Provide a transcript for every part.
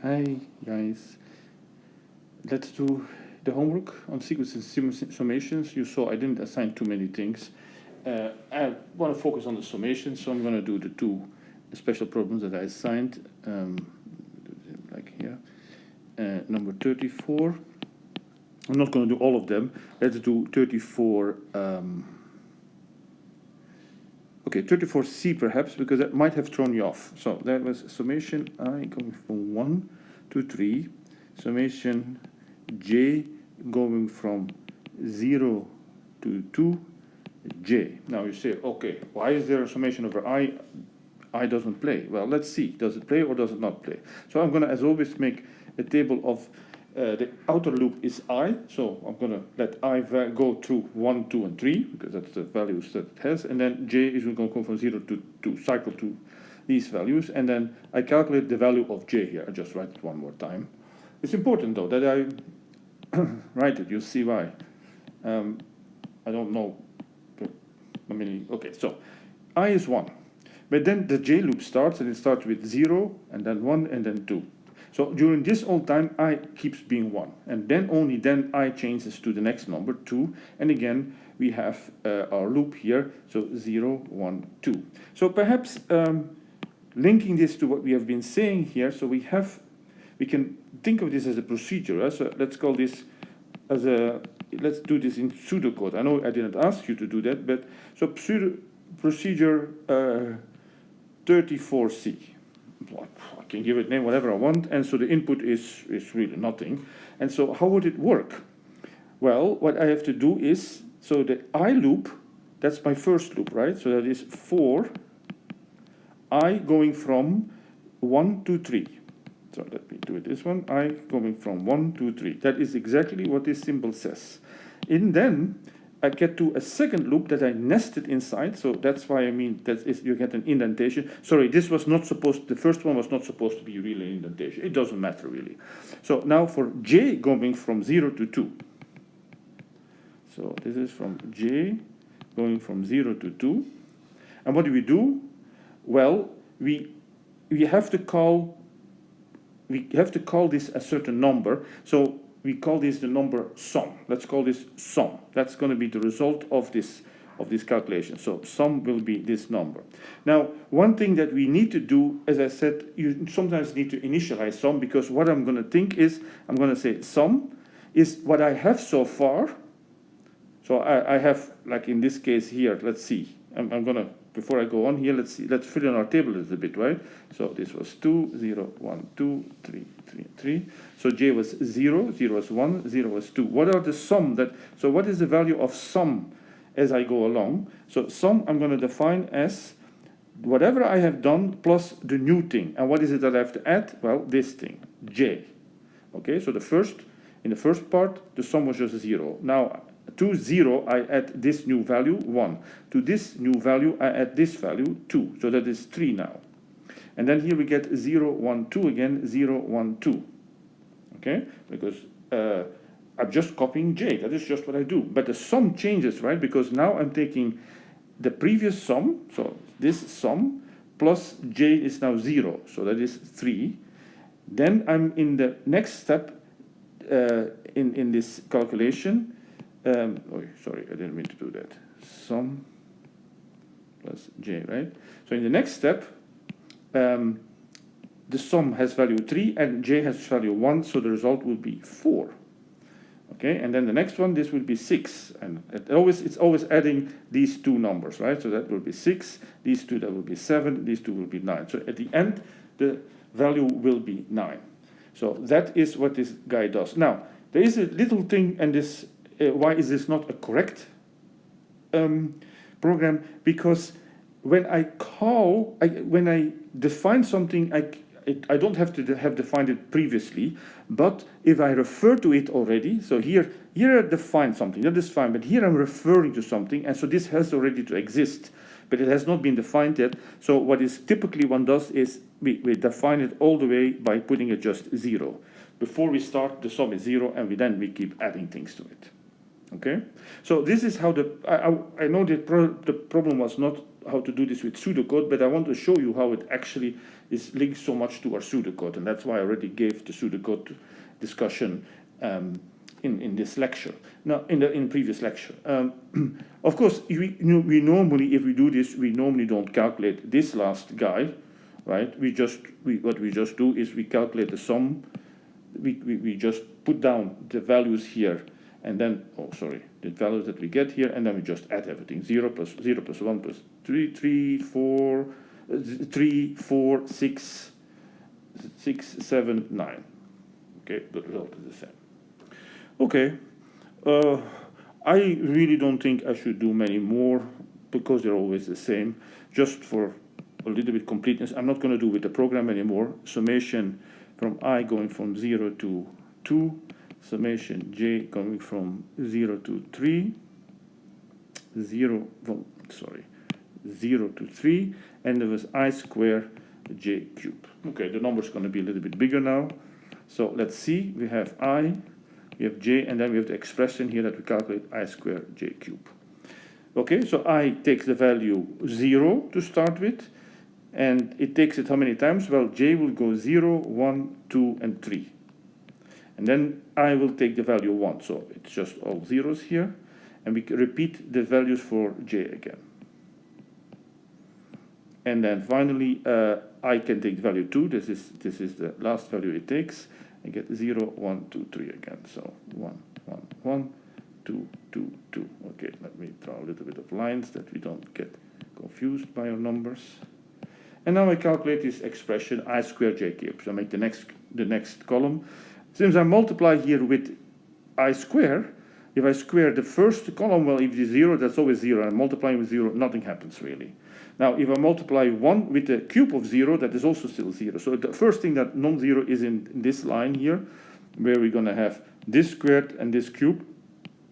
Hi guys, let's do the homework on sequences summations. You saw I didn't assign too many things. I want to focus on the summations, so I'm going to do the two special problems that I assigned, like here. Number 34. I'm not going to do all of them. Let's do 34. Okay, 34C perhaps, because that might have thrown you off. So that was summation I going from 1 to 3, summation j going from 0 to 2j. Now you say, okay, why is there a summation over I? I doesn't play. Well, let's see. Does it play or does it not play? So I'm going to, as always, make a table of the outer loop is I, so I'm going to let I go through 1, 2, and 3, because that's the values that it has, and then j is going to go from 0 to 2, cycle to these values, and then I calculate the value of j here. I just write it one more time. It's important, though, that I write it. You'll see why. I don't know. Okay, so I is 1. But then the j loop starts, and it starts with 0, and then 1, and then 2. So during this whole time, I keeps being 1. And then only then I changes to the next number, 2. And again, we have our loop here, so 0, 1, 2. So perhaps linking this to what we have been saying here, so we can think of this as a procedure. So let's call this as let's do this in pseudocode. I know I didn't ask you to do that, but so procedure 34C. I can give it name whatever I want, and so the input is really nothing. And so how would it work? Well, what I have to do is, so the I loop, that's my first loop, right? So that is for I going from 1 to 3. So let me do it this one, I going from 1 to 3. That is exactly what this symbol says. And then I get to a second loop that I nested inside, so that's why I mean that is you get an indentation. Sorry, this was not supposed, the first one was not supposed to be really an indentation. It doesn't matter really. So now for j going from 0 to 2. So this is from j going from 0 to 2. And what do? Well, we have to call this a certain number. So we call this the number sum. Let's call this sum. That's going to be the result of this calculation. So sum will be this number. Now, one thing that we need to do, as I said, you sometimes need to initialize sum, because what I'm going to think is, I'm going to say sum is what I have so far. So I have, like in this case here, let's see. I'm going to, before I go on here, let's see, let's fill in our table a little bit, right? So this was 2, 0, 1, 2, 3, 3, 3. So j was 0, 0 was 1, 0 was 2. What are the sum that, so what is the value of sum as I go along? So sum I'm going to define as whatever I have done plus the new thing. And what is it that I have to add? Well, this thing, j. Okay, so in the first part, the sum was just 0. Now, to 0, I add this new value, 1. To this new value, I add this value, 2. So that is 3 now. And then here we get 0, 1, 2 again, 0, 1, 2. Okay? Because I'm just copying j. That is just what I do. But the sum changes, right? Because now I'm taking the previous sum, so this sum, plus j is now 0. So that is 3. Then I'm in the next step in this calculation. Sorry, I didn't mean to do that. Sum plus j, right? So in the next step, the sum has value 3 and j has value 1, so the result will be 4. Okay, and then the next one, this will be 6, and it's always adding these two numbers, right? So that will be 6, these two, that will be 7, these two will be 9. So at the end, the value will be 9. So that is what this guy does. Now, there is a little thing, and this why is this not a correct program? Because when I when I define something, I don't have to have defined it previously, but if I refer to it already, so here I defined something, that is fine, but here I'm referring to something, and so this has already to exist, but it has not been defined yet. So what is typically one does is we define it all the way by putting it just 0. Before we start, the sum is 0, and then we keep adding things to it. Okay, so this is how I know the problem was not how to do this with pseudocode, but I want to show you how it actually is linked so much to our pseudocode, and that's why I already gave the pseudocode discussion in this lecture. Now, in previous lecture, of course, we normally, if we do this, we normally don't calculate this last guy, right? What we just do is we calculate the sum. We just put down the values here, and then, the values that we get here, and then we just add everything. 0 plus 1 plus 3, 4, 6, 7, 9. Okay, the result is the same. Okay, I really don't think I should do many more, because they're always the same. Just for a little bit completeness, I'm not going to do with the program anymore. Summation from I going from 0 to 2, summation j going from 0 to 3, 0 to 3, and there was I square j cube. Okay, the number is going to be a little bit bigger now. So let's see, we have I, we have j, and then we have the expression here that we calculate I square j cube. Okay, so I takes the value 0 to start with, and it takes it how many times? Well, j will go 0, 1, 2, and 3. And then I will take the value 1, so it's just all zeros here, and we can repeat the values for j again. And then finally, I can take the value 2, this is the last value it takes, and get 0, 1, 2, 3 again. So 1, 1, 1, 2, 2, 2. Okay, let me draw a little bit of lines that we don't get confused by our numbers. And now I calculate this expression I square j cube. So I make the next column. Since I multiply here with I square, if I square the first column, well, if it is 0, that's always 0. And multiplying with 0, nothing happens really. Now, if I multiply 1 with the cube of 0, that is also still 0. So the first thing that non-zero is in this line here, where we're going to have this squared and this cube,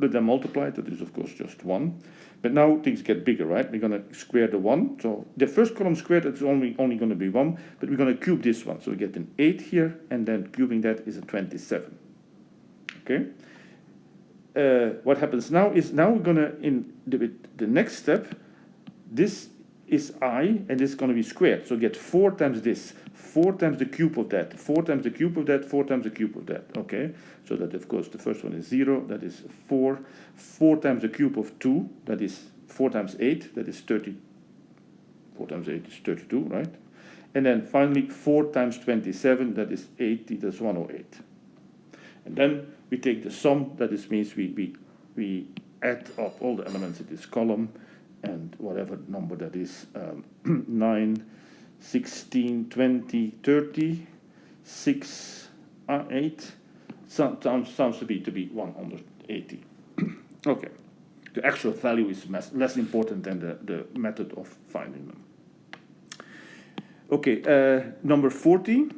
but then multiplied, that is of course just 1. But now things get bigger, right? We're going to square the 1. So the first column squared, it's only going to be 1, but we're going to cube this one. So we get an 8 here, and then cubing that is a 27. Okay? What happens now is, now we're going to, in the next step, this is I, and this is going to be squared. So get 4 times this, 4 times the cube of that, 4 times the cube of that, 4 times the cube of that. Okay, so that of course the first one is 0, that is 4. 4 times the cube of 2, that is 4 times 8, that is 30. 4 times 8 is 32, right? And then finally 4 times 27, that is 80, that's 108. And then we take the sum, that is, means we add up all the elements in this column, and whatever number that is, 9, 16, 20, 30, 6, 8, sounds to be 180. Okay, the actual value is less important than the method of finding them. Okay, number 40,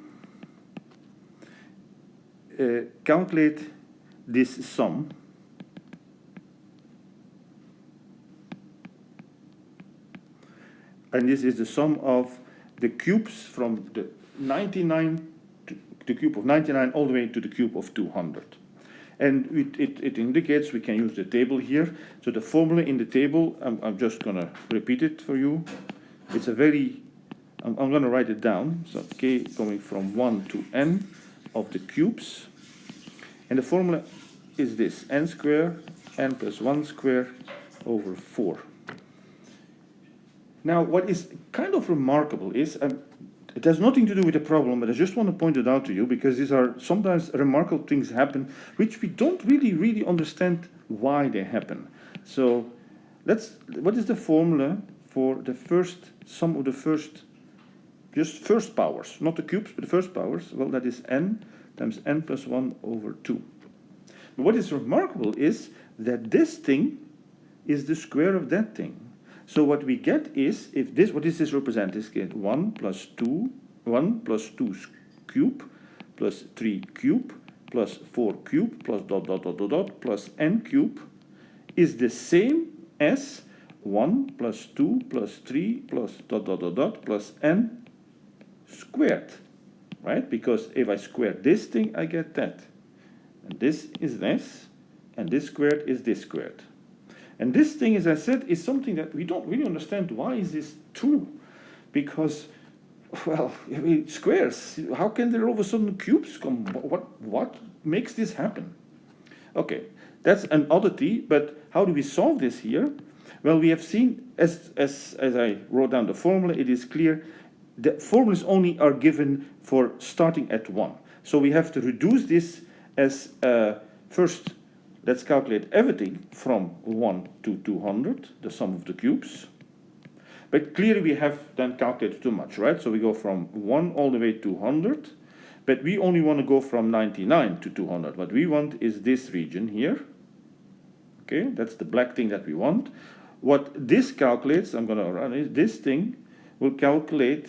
calculate this sum. And this is the sum of the cubes from the 99 to the cube of 99 all the way to the cube of 200. And it indicates, we can use the table here. So the formula in the table, I'm just going to repeat it for you. It's a very, I'm going to write it down. So k going from 1 to n of the cubes. And the formula is this, n squared, n plus 1 squared over 4. Now, what is kind of remarkable is, it has nothing to do with the problem, but I just want to point it out to you, because these are sometimes remarkable things happen, which we don't really understand why they happen. So, what is the formula for the first sum of the first powers, not the cubes, but the first powers? Well, that is n times n plus 1 over 2. But what is remarkable is that this thing is the square of that thing. So what we get is, if this, what does this represent? This get 1 plus 2 cube, plus 3 cube, plus 4 cube, plus dot, plus n cube, is the same as 1 plus 2 plus 3 plus dot, plus n squared, right? Because if I square this thing, I get that. And this is this, and this squared is this squared. And this thing, as I said, is something that we don't really understand. Why is this true? Because, well, I mean, squares, how can there all of a sudden cubes come? What makes this happen? Okay, that's an oddity, but how do we solve this here? Well, we have seen, as I wrote down the formula, it is clear the formulas only are given for starting at 1. So we have to reduce this as first, let's calculate everything from 1 to 200, the sum of the cubes. But clearly we have then calculated too much, right? So we go from 1 all the way to 200, but we only want to go from 99 to 200. What we want is this region here. Okay, that's the black thing that we want. What this calculates, I'm going to run it, this thing will calculate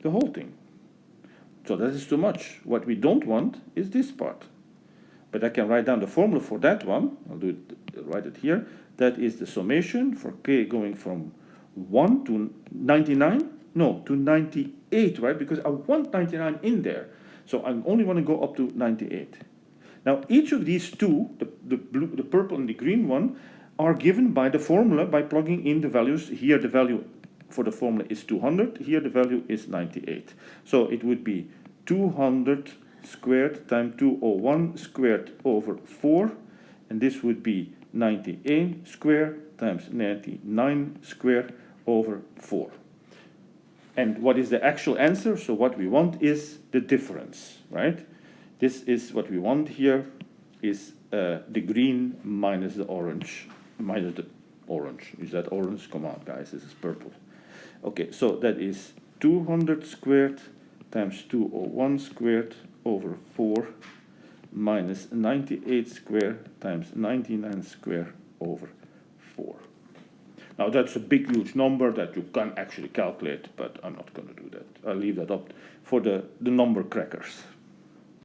the whole thing. So that is too much. What we don't want is this part. But I can write down the formula for that one. I'll do it, write it here. That is the summation for k going from 1 to 99? No, to 98, right? Because I want 99 in there. So I only want to go up to 98. Now, each of these two, the blue, the purple and the green one, are given by the formula by plugging in the values. Here the value for the formula is 200. Here the value is 98. So it would be 200 squared times 201 squared over 4. And this would be 98 squared times 99 squared over 4. And what is the actual answer? So what we want is the difference, right? This is what we want here, is the green minus the orange. Minus the orange. Is that orange? Come on, guys, this is purple. Okay, so that is 200 squared times 201 squared over 4 minus 98 squared times 99 squared over 4. Now that's a big, huge number that you can actually calculate, but I'm not going to do that. I'll leave that up for the number crackers.